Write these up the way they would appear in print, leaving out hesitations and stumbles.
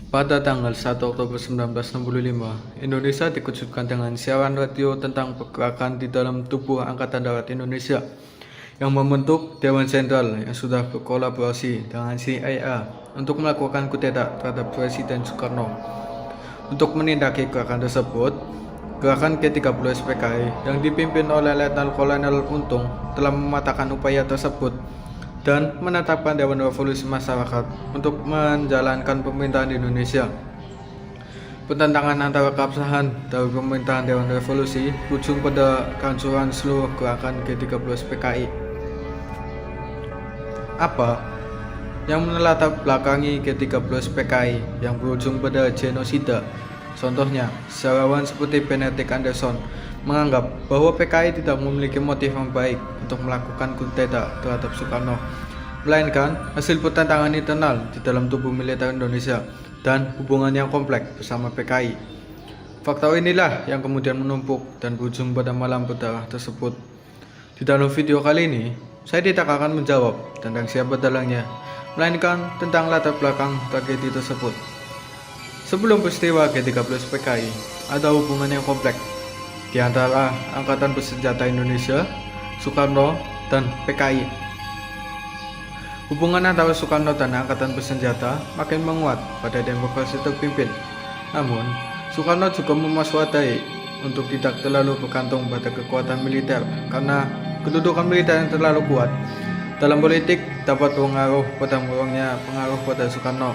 Pada tanggal 1 Oktober 1965, Indonesia dikejutkan dengan siaran radio tentang pergerakan di dalam tubuh Angkatan Darat Indonesia yang membentuk Dewan Sentral yang sudah berkolaborasi dengan CIA untuk melakukan kudeta terhadap Presiden Soekarno. Untuk menindaki gerakan tersebut, gerakan G30 SPKI yang dipimpin oleh Letnan Kolonel Untung telah mematahkan upaya tersebut dan menetapkan Dewan Revolusi Masyarakat untuk menjalankan pemerintahan di Indonesia. Pertentangan antara keabsahan dari pemerintahan Dewan Revolusi berujung pada kehancuran seluruh gerakan G30 SPKI. Apa yang melatar belakangi G30 SPKI yang berujung pada genosida? Contohnya, sejarawan seperti Benedict Anderson menganggap bahwa PKI tidak memiliki motif yang baik untuk melakukan kudeta terhadap Soekarno, melainkan hasil pertentangan internal di dalam tubuh militer Indonesia dan hubungan yang kompleks bersama PKI. Faktor inilah yang kemudian menumpuk dan berujung pada malam berdarah tersebut. Di dalam video kali ini, saya tidak akan menjawab tentang siapa dalangnya, melainkan tentang latar belakang tragedi tersebut. Sebelum peristiwa G30 SPKI, ada hubungan yang kompleks di antara Angkatan Bersenjata Indonesia, Soekarno, dan PKI. Hubungan antara Soekarno dan Angkatan Bersenjata makin menguat pada demokrasi terpimpin. Namun, Soekarno juga memaswadai untuk tidak terlalu bergantung pada kekuatan militer karena kedudukan militer yang terlalu kuat dalam politik dapat berpengaruh pada murungnya pengaruh pada Soekarno.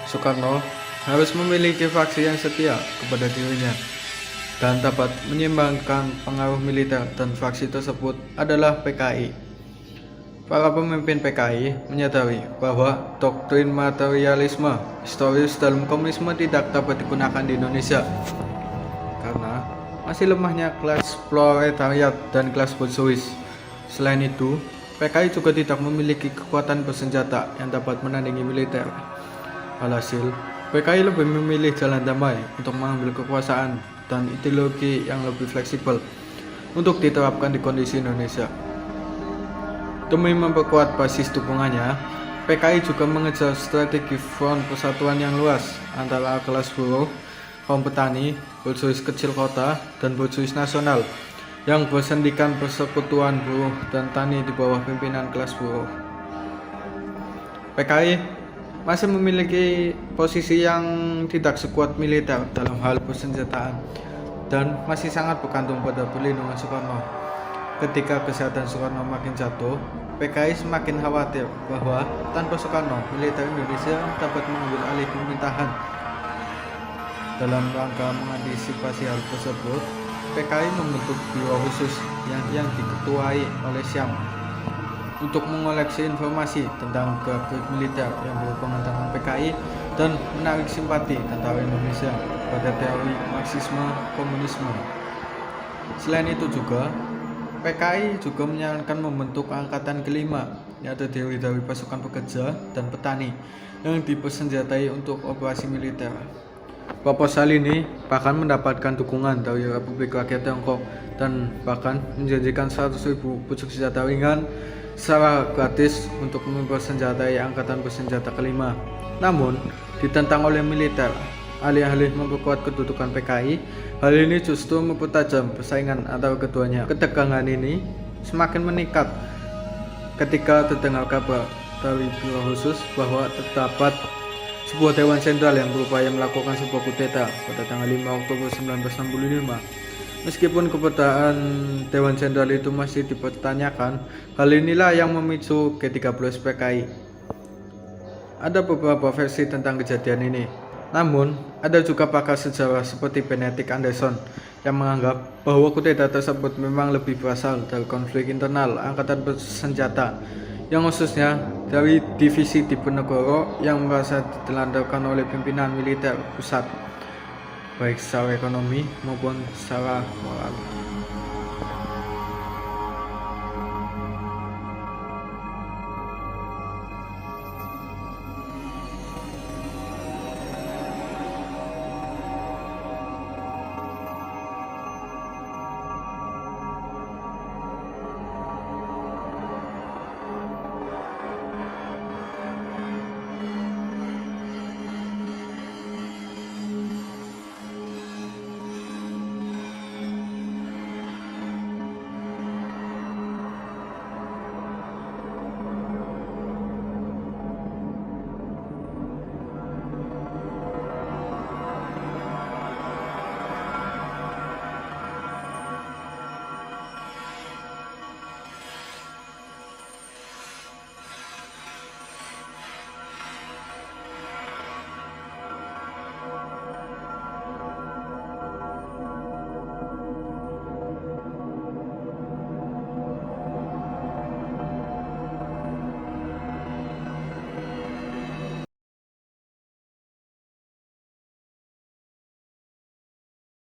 Soekarno harus memiliki faksi yang setia kepada dirinya dan dapat menyeimbangkan pengaruh militer, dan faksi tersebut adalah PKI. Para pemimpin PKI menyadari bahwa doktrin materialisme historis dalam komunisme tidak dapat digunakan di Indonesia karena masih lemahnya kelas proletariat dan kelas borsuis. Selain itu, PKI juga tidak memiliki kekuatan bersenjata yang dapat menandingi militer. Alhasil, PKI lebih memilih jalan damai untuk mengambil kekuasaan dan ideologi yang lebih fleksibel untuk diterapkan di kondisi Indonesia. Demi memperkuat basis dukungannya, PKI juga mengejar strategi front persatuan yang luas antara kelas buruh, kaum petani, borsuis kecil kota, dan borsuis nasional yang bersendikan persekutuan buruh dan tani di bawah pimpinan kelas buruh. PKI masih memiliki posisi yang tidak sekuat militer dalam hal persenjataan dan masih sangat bergantung pada perlindungan Soekarno. Ketika kesehatan Soekarno makin jatuh, PKI semakin khawatir bahwa tanpa Soekarno, militer Indonesia dapat mengambil alih pemerintahan. Dalam rangka mengantisipasi hal tersebut, PKI membentuk biro khusus yang diketuai oleh Syam untuk mengoleksi informasi tentang gerak militer yang berhubungan dengan PKI dan menarik simpati tentara Indonesia pada teori Marxisme komunisme. Selain itu juga, PKI juga menyarankan membentuk angkatan kelima yang terdiri dari pasukan pekerja dan petani yang dipersenjatai untuk operasi militer. Proposal ini bahkan mendapatkan dukungan dari Republik Rakyat Tiongkok dan bahkan menjanjikan 100.000 pucuk senjata ringan secara gratis untuk mempersenjatai angkatan bersenjata kelima. Namun, ditentang oleh militer. Alih-alih memperkuat kedudukan PKI, hal ini justru mempertajam persaingan antara keduanya. Ketegangan ini semakin meningkat ketika terdengar kabar dari biro khusus bahwa terdapat sebuah Dewan Sentral yang berupaya melakukan sebuah kudeta pada tanggal 5 Oktober 1965. Meskipun keberadaan Dewan Sentral itu masih dipertanyakan, hal inilah yang memicu G30 SPKI. Ada beberapa versi tentang kejadian ini. Namun, ada juga pakar sejarah seperti Benedict Anderson yang menganggap bahwa kudeta tersebut memang lebih berasal dari konflik internal angkatan bersenjata, yang khususnya dari divisi Diponegoro yang merasa ditelantarkan oleh pimpinan militer pusat, baik secara ekonomi maupun secara moral.